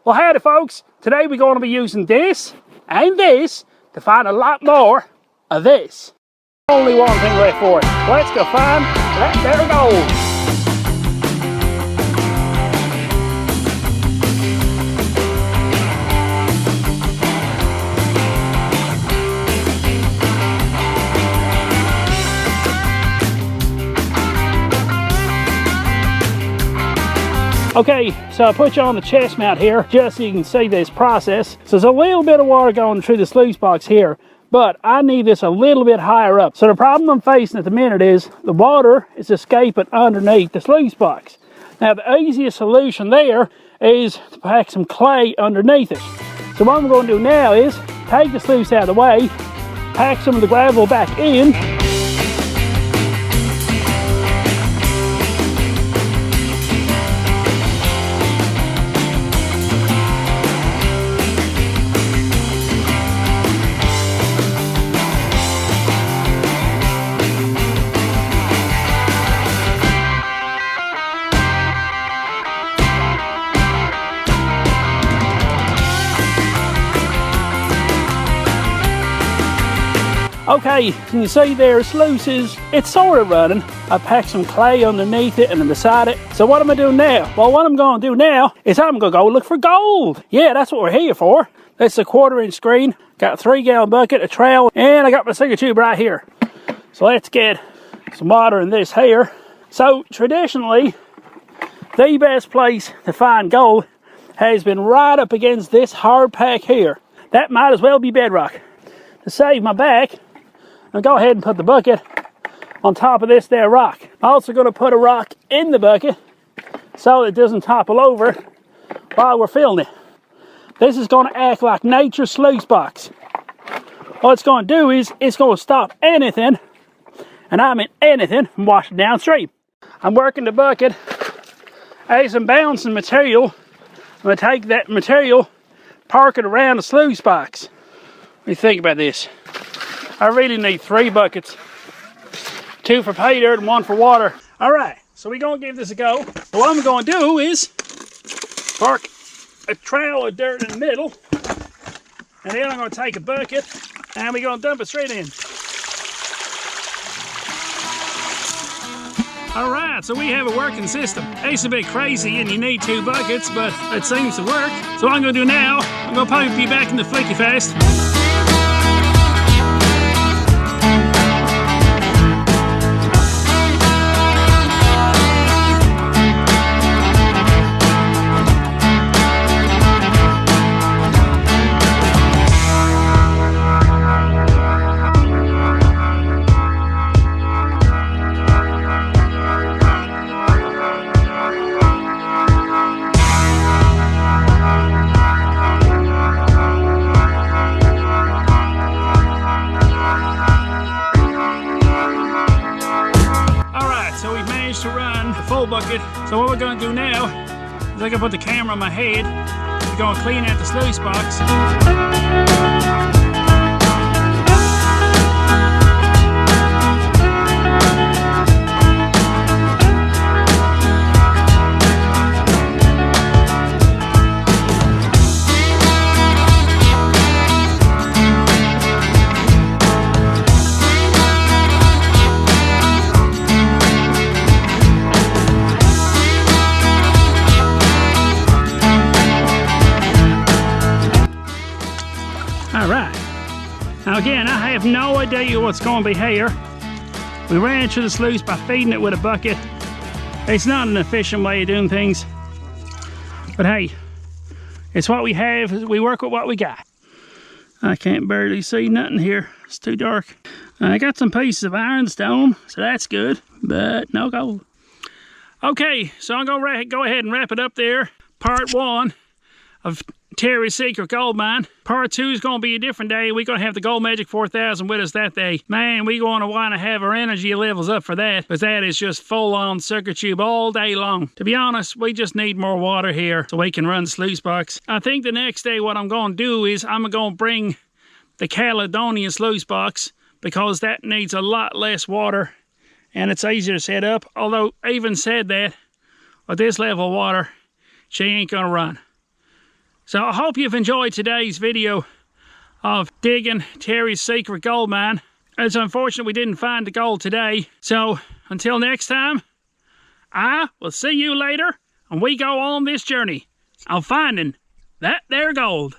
Well, howdy folks. Today we're going to be using this and this to find a lot more of this. Only one thing left for it. Let's go find that there gold. Okay, so I put you on the chest mount here just so you can see this process. So there's a little bit of water going through the sluice box here, but I need this a little bit higher up. So the problem I'm facing at the minute is the water is escaping underneath the sluice box. Now the easiest solution there is to pack some clay underneath it. So what I'm going to do now is take the sluice out of the way, pack some of the gravel back in, okay, you can see there, Sluice it's sort of running. I packed some clay underneath it and then beside it. So what am I doing now? Well, what I'm going to do now is I'm going to go look for gold. Yeah, that's what we're here for. That's a 1/4 inch screen. Got a 3-gallon bucket, a trowel, and I got my sinker tube right here. So let's get some water in this here. So traditionally, the best place to find gold has been right up against this hard pack here. That might as well be bedrock. To save my back, I'll go ahead and put the bucket on top of this there rock. I'm also going to put a rock in the bucket so it doesn't topple over while we're filling it. This is going to act like nature's sluice box. What it's going to do is it's going to stop anything, and I mean anything, from washing downstream. I'm working the bucket as I'm bouncing material. I'm going to take that material, park it around the sluice box. What do you think about this? I really need 3 buckets. 2 for pay dirt and 1 for water. Alright, so we're going to give this a go. So what I'm going to do is park a trail of dirt in the middle. And then I'm going to take a bucket and we're going to dump it straight in. Alright, so we have a working system. It's a bit crazy and you need 2 buckets, but it seems to work. So what I'm going to do now, I'm going to probably be back in the flicky fast. To run the full bucket. So what we're going to do now is I'm going to put the camera on my head. We're going to clean out the sluice box. Alright, now again, I have no idea what's going to be here. We ran through the sluice by feeding it with a bucket. It's not an efficient way of doing things, but hey, it's what we have. We work with what we got. I can't barely see nothing here. It's too dark. I got some pieces of ironstone, so that's good, but no gold. Okay, so I'm going to go ahead and wrap it up there. Part 1 of Terry's Secret Gold Mine. Part 2 is going to be a different day. We're going to have the Gold Magic 4000 with us that day. Man, we're going to want to have our energy levels up for that, because that is just full-on circuit tube all day long. To be honest, we just need more water here so we can run the sluice box. I think the next day what I'm going to do is I'm going to bring the Caledonian sluice box, because that needs a lot less water and it's easier to set up. Although, even said that, with this level of water, she ain't going to run. So I hope you've enjoyed today's video of digging Terry's secret gold mine. It's unfortunate we didn't find the gold today. So until next time, I will see you later, and we go on this journey of finding that there gold.